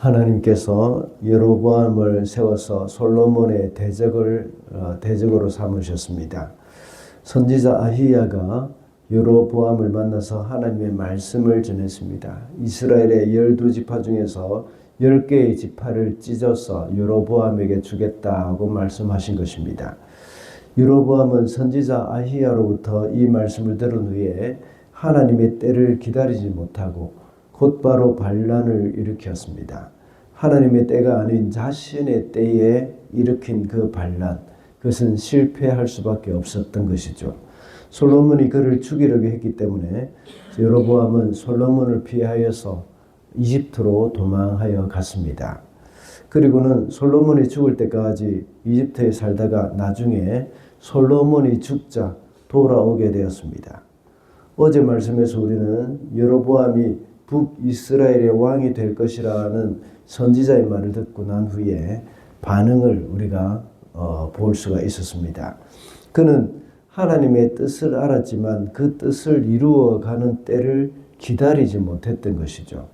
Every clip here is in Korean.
하나님께서 여로보암을 세워서 솔로몬의 대적으로 삼으셨습니다. 선지자 아히야가 여로보암을 만나서 하나님의 말씀을 전했습니다. 이스라엘의 12지파 중에서 10개의 지파를 찢어서 여로보암에게 주겠다고 말씀하신 것입니다. 여로보암은 선지자 아히야로부터 이 말씀을 들은 후에 하나님의 때를 기다리지 못하고 곧바로 반란을 일으켰습니다. 하나님의 때가 아닌 자신의 때에 일으킨 그 반란, 그것은 실패할 수밖에 없었던 것이죠. 솔로몬이 그를 죽이려고 했기 때문에 여로보암은 솔로몬을 피하여서 이집트로 도망하여 갔습니다. 그리고는 솔로몬이 죽을 때까지 이집트에 살다가 나중에 솔로몬이 죽자 돌아오게 되었습니다. 어제 말씀에서 우리는 여로보암이 북이스라엘의 왕이 될 것이라는 선지자의 말을 듣고 난 후에 반응을 우리가 볼 수가 있었습니다. 그는 하나님의 뜻을 알았지만 그 뜻을 이루어가는 때를 기다리지 못했던 것이죠.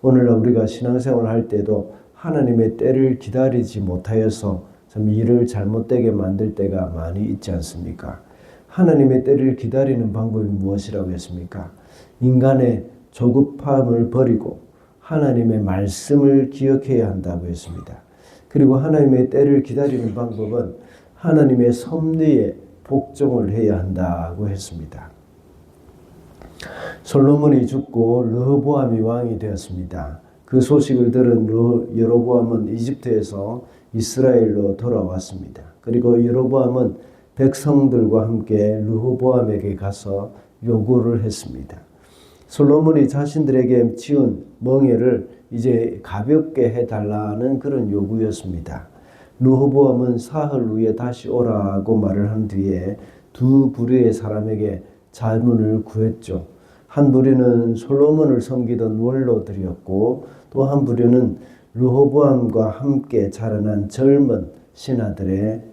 오늘날 우리가 신앙생활을 할 때도 하나님의 때를 기다리지 못하여서 참 일을 잘못되게 만들 때가 많이 있지 않습니까? 하나님의 때를 기다리는 방법이 무엇이라고 했습니까? 인간의 조급함을 버리고 하나님의 말씀을 기억해야 한다고 했습니다. 그리고 하나님의 때를 기다리는 방법은 하나님의 섭리에 복종을 해야 한다고 했습니다. 솔로몬이 죽고 르호보암이 왕이 되었습니다. 그 소식을 들은 여로보암은 이집트에서 이스라엘로 돌아왔습니다. 그리고 여로보암은 백성들과 함께 르호보암에게 가서 요구를 했습니다. 솔로몬이 자신들에게 지은 멍에를 이제 가볍게 해달라는 그런 요구였습니다. 르호보암은 사흘 후에 다시 오라고 말을 한 뒤에 두 부류의 사람에게 자문을 구했죠. 한 부류는 솔로몬을 섬기던 원로들이었고 또 한 부류는 르호보암과 함께 자라난 젊은 신하들의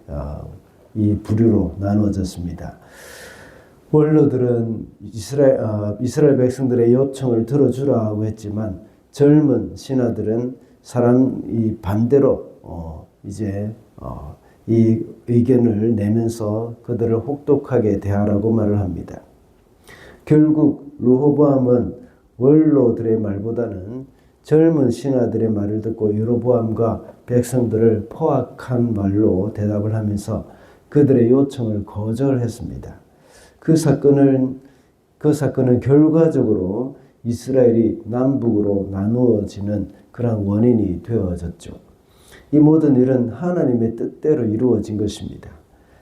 이 부류로 나누어졌습니다. 원로들은 이스라엘 백성들의 요청을 들어주라고 했지만 젊은 신하들은 사람이 반대로 이 의견을 내면서 그들을 혹독하게 대하라고 말을 합니다. 결국 르호보암은 원로들의 말보다는 젊은 신하들의 말을 듣고 여로보암과 백성들을 포악한 말로 대답을 하면서 그들의 요청을 거절했습니다. 그 사건은 결과적으로 이스라엘이 남북으로 나누어지는 그런 원인이 되어졌죠. 이 모든 일은 하나님의 뜻대로 이루어진 것입니다.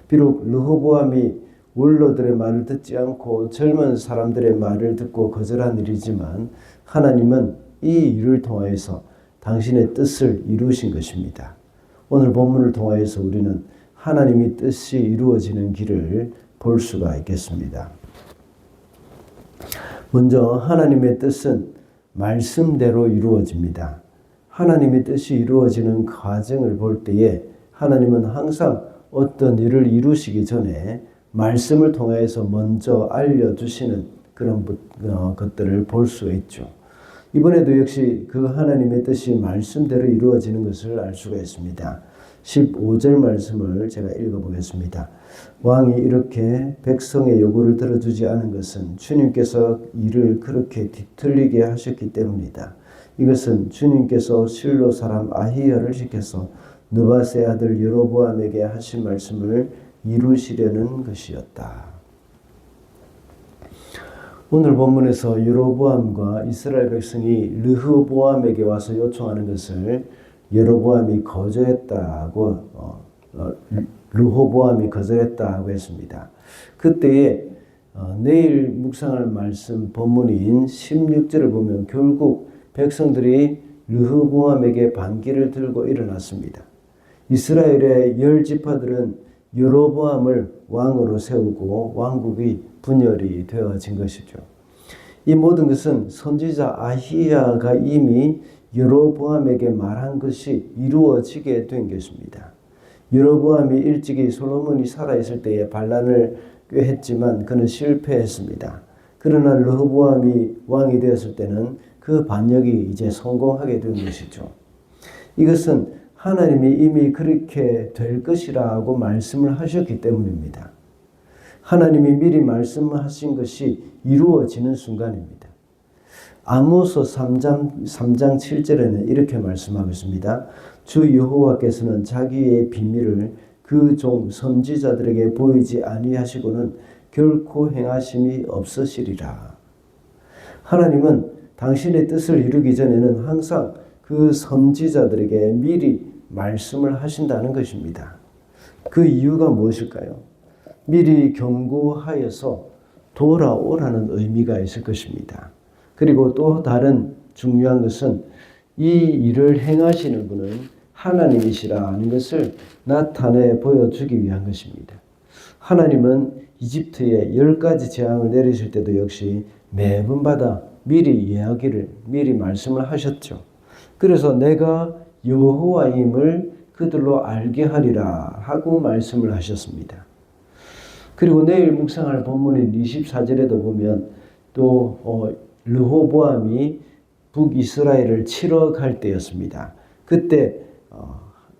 비록 르호보암이 원로들의 말을 듣지 않고 젊은 사람들의 말을 듣고 거절한 일이지만 하나님은 이 일을 통하여서 당신의 뜻을 이루신 것입니다. 오늘 본문을 통하여서 우리는 하나님의 뜻이 이루어지는 길을 볼 수가 있겠습니다. 먼저 하나님의 뜻은 말씀대로 이루어집니다. 하나님의 뜻이 이루어지는 과정을 볼 때에 하나님은 항상 어떤 일을 이루시기 전에 말씀을 통해서 먼저 알려주시는 그런 것들을 볼 수 있죠. 이번에도 역시 그 하나님의 뜻이 말씀대로 이루어지는 것을 알 수가 있습니다. 15절 말씀을 제가 읽어보겠습니다. 왕이 이렇게 백성의 요구를 들어주지 않은 것은 주님께서 일을 그렇게 뒤틀리게 하셨기 때문이다. 이것은 주님께서 실로 사람 아히야를 시켜서 느바세 아들 여로보암에게 하신 말씀을 이루시려는 것이었다. 오늘 본문에서 여로보암과 이스라엘 백성이 르호보암에게 와서 요청하는 것을 여로보암이 거절했다고 르호보암이 거절했다고 했습니다. 그때에 내일 묵상할 말씀 본문인 16절을 보면 결국 백성들이 르호보암에게 반기를 들고 일어났습니다. 이스라엘의 10지파들은 여로보암을 왕으로 세우고 왕국이 분열이 되어진 것이죠. 이 모든 것은 선지자 아히야가 이미 여로보암에게 말한 것이 이루어지게 된 것입니다. 여로보암이 일찍이 솔로몬이 살아있을 때에 반란을 꾀했지만 그는 실패했습니다. 그러나 르호보암이 왕이 되었을 때는 그 반역이 이제 성공하게 된 것이죠. 이것은 하나님이 이미 그렇게 될 것이라고 말씀을 하셨기 때문입니다. 하나님이 미리 말씀하신 것이 이루어지는 순간입니다. 아모스 3장 7절에는 이렇게 말씀하고 있습니다. 주 여호와께서는 자기의 비밀을 그 종 선지자들에게 보이지 아니하시고는 결코 행하심이 없으시리라. 하나님은 당신의 뜻을 이루기 전에는 항상 그 선지자들에게 미리 말씀을 하신다는 것입니다. 그 이유가 무엇일까요? 미리 경고하여서 돌아오라는 의미가 있을 것입니다. 그리고 또 다른 중요한 것은 이 일을 행하시는 분은 하나님이시라는 것을 나타내 보여주기 위한 것입니다. 하나님은 이집트에 10가지 재앙을 내리실 때도 역시 매번마다 미리 말씀을 하셨죠. 그래서 내가 여호와임을 그들로 알게 하리라 하고 말씀을 하셨습니다. 그리고 내일 묵상할 본문인 24절에도 보면 또 르호보암이 북이스라엘을 치러 갈 때였습니다. 그때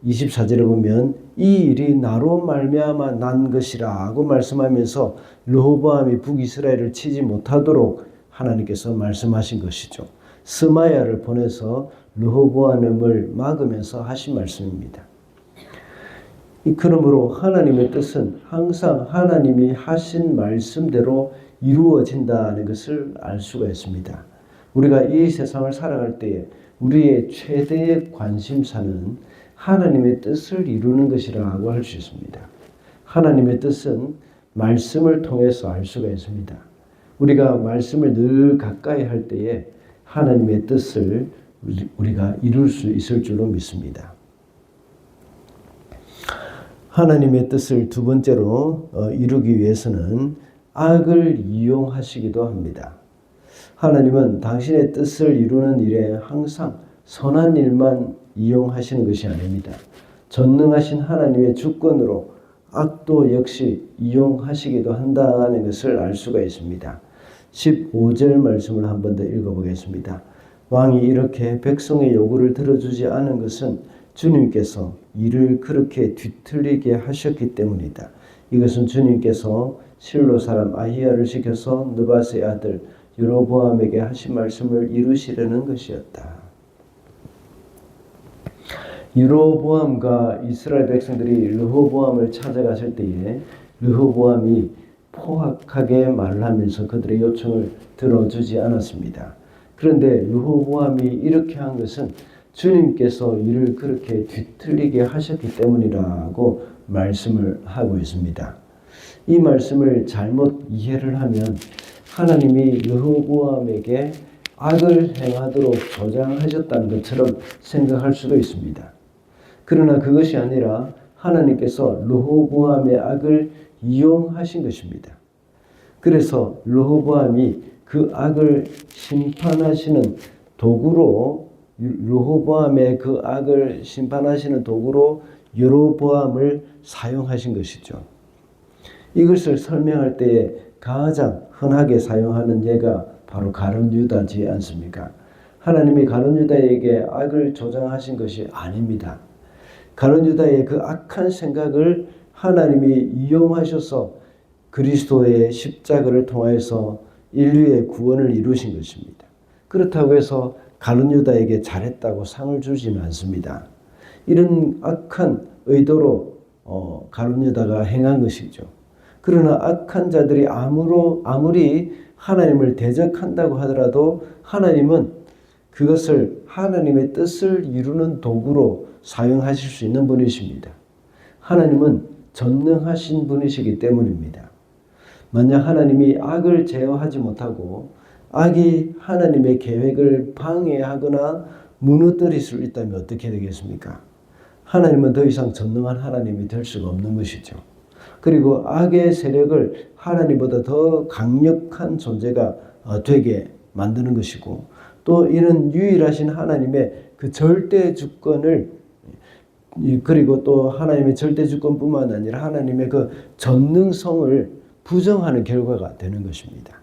24절에 보면 이 일이 나로 말미암아 난 것이라고 말씀하면서 르호보암이 북이스라엘을 치지 못하도록 하나님께서 말씀하신 것이죠. 스마야를 보내서 르호보암을 막으면서 하신 말씀입니다. 그러므로 하나님의 뜻은 항상 하나님이 하신 말씀대로 이루어진다는 것을 알 수가 있습니다. 우리가 이 세상을 살아갈 때에 우리의 최대의 관심사는 하나님의 뜻을 이루는 것이라고 할 수 있습니다. 하나님의 뜻은 말씀을 통해서 알 수가 있습니다. 우리가 말씀을 늘 가까이 할 때에 하나님의 뜻을 우리가 이룰 수 있을 줄로 믿습니다. 하나님의 뜻을 두 번째로 이루기 위해서는 악을 이용하시기도 합니다. 하나님은 당신의 뜻을 이루는 일에 항상 선한 일만 이용하시는 것이 아닙니다. 전능하신 하나님의 주권으로 악도 역시 이용하시기도 한다는 것을 알 수가 있습니다. 15절 말씀을 한 번 더 읽어보겠습니다. 왕이 이렇게 백성의 요구를 들어주지 않은 것은 주님께서 이를 그렇게 뒤틀리게 하셨기 때문이다. 이것은 주님께서 실로 사람 아히야를 시켜서 느밧의 아들 여로보암에게 하신 말씀을 이루시려는 것이었다. 여로보암과 이스라엘 백성들이 르호보암을 찾아갔을 때에 르호보암이 포악하게 말을 하면서 그들의 요청을 들어주지 않았습니다. 그런데 르호보암이 이렇게 한 것은 주님께서 이를 그렇게 뒤틀리게 하셨기 때문이라고 말씀을 하고 있습니다. 이 말씀을 잘못 이해를 하면 하나님이 르호보암에게 악을 행하도록 조장하셨다는 것처럼 생각할 수도 있습니다. 그러나 그것이 아니라 하나님께서 르호보암의 악을 이용하신 것입니다. 그래서 르호보암이 그 악을 심판하시는 도구로 르호보암의 그 악을 심판하시는 도구로 여로보암을 사용하신 것이죠. 이것을 설명할 때에 가장 흔하게 사용하는 예가 바로 가룟 유다지 않습니까? 하나님이 가룟 유다에게 악을 조장하신 것이 아닙니다. 가룟 유다의 그 악한 생각을 하나님이 이용하셔서 그리스도의 십자가를 통하여서 인류의 구원을 이루신 것입니다. 그렇다고 해서 가룟 유다에게 잘했다고 상을 주지는 않습니다. 이런 악한 의도로 가룟 유다가 행한 것이죠. 그러나 악한 자들이 아무리 하나님을 대적한다고 하더라도 하나님은 그것을 하나님의 뜻을 이루는 도구로 사용하실 수 있는 분이십니다. 하나님은 전능하신 분이시기 때문입니다. 만약 하나님이 악을 제어하지 못하고 악이 하나님의 계획을 방해하거나 무너뜨릴 수 있다면 어떻게 되겠습니까? 하나님은 더 이상 전능한 하나님이 될 수가 없는 것이죠. 그리고 악의 세력을 하나님보다 더 강력한 존재가 되게 만드는 것이고 또 이런 유일하신 하나님의 그 절대 주권을 그리고 또 하나님의 절대 주권뿐만 아니라 하나님의 그 전능성을 부정하는 결과가 되는 것입니다.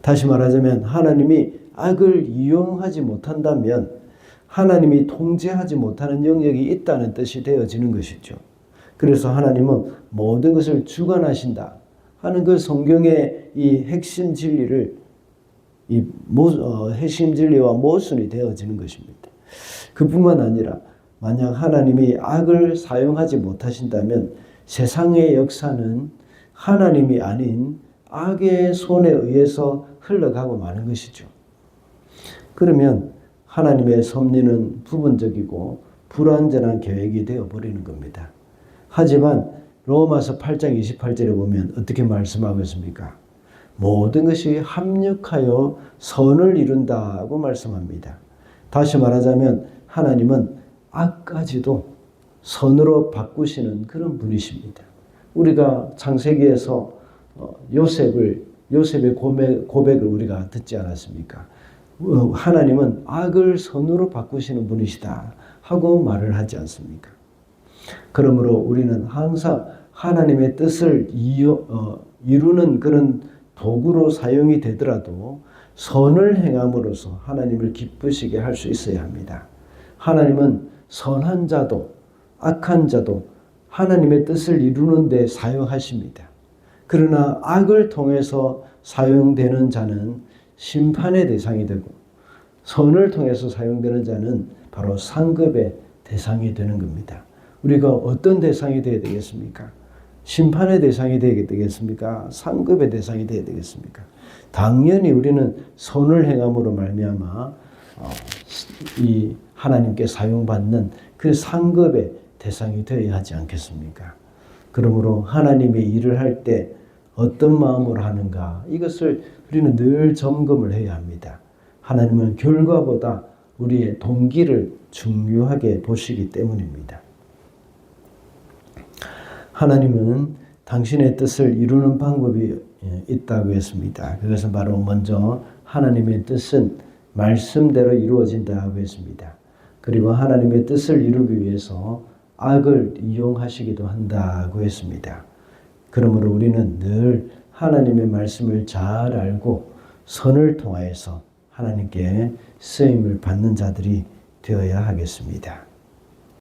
다시 말하자면 하나님이 악을 이용하지 못한다면 하나님이 통제하지 못하는 영역이 있다는 뜻이 되어지는 것이죠. 그래서 하나님은 모든 것을 주관하신다 하는 그 성경의 이 핵심 진리를 핵심 진리와 모순이 되어지는 것입니다. 그뿐만 아니라 만약 하나님이 악을 사용하지 못하신다면 세상의 역사는 하나님이 아닌 악의 손에 의해서 흘러가고 마는 것이죠. 그러면 하나님의 섭리는 부분적이고 불완전한 계획이 되어버리는 겁니다. 하지만 로마서 8장 28절에 보면 어떻게 말씀하고 있습니까? 모든 것이 합력하여 선을 이룬다고 말씀합니다. 다시 말하자면 하나님은 악까지도 선으로 바꾸시는 그런 분이십니다. 우리가 창세기에서 요셉의 고백을 우리가 듣지 않았습니까? 하나님은 악을 선으로 바꾸시는 분이시다 하고 말을 하지 않습니까? 그러므로 우리는 항상 하나님의 뜻을 이루는 그런 도구로 사용이 되더라도 선을 행함으로써 하나님을 기쁘시게 할 수 있어야 합니다. 하나님은 선한 자도 악한 자도 하나님의 뜻을 이루는 데 사용하십니다. 그러나 악을 통해서 사용되는 자는 심판의 대상이 되고 선을 통해서 사용되는 자는 바로 상급의 대상이 되는 겁니다. 우리가 어떤 대상이 되어야 되겠습니까? 심판의 대상이 되어야 되겠습니까? 상급의 대상이 되어야 되겠습니까? 당연히 우리는 선을 행함으로 말미암아 이 하나님께 사용받는 그 상급의 대상이 되어야 하지 않겠습니까? 그러므로 하나님의 일을 할 때 어떤 마음으로 하는가 이것을 우리는 늘 점검을 해야 합니다. 하나님은 결과보다 우리의 동기를 중요하게 보시기 때문입니다. 하나님은 당신의 뜻을 이루는 방법이 있다고 했습니다. 그것은 바로 먼저 하나님의 뜻은 말씀대로 이루어진다고 했습니다. 그리고 하나님의 뜻을 이루기 위해서 악을 이용하시기도 한다고 했습니다. 그러므로 우리는 늘 하나님의 말씀을 잘 알고 선을 통하여서 하나님께 쓰임을 받는 자들이 되어야 하겠습니다.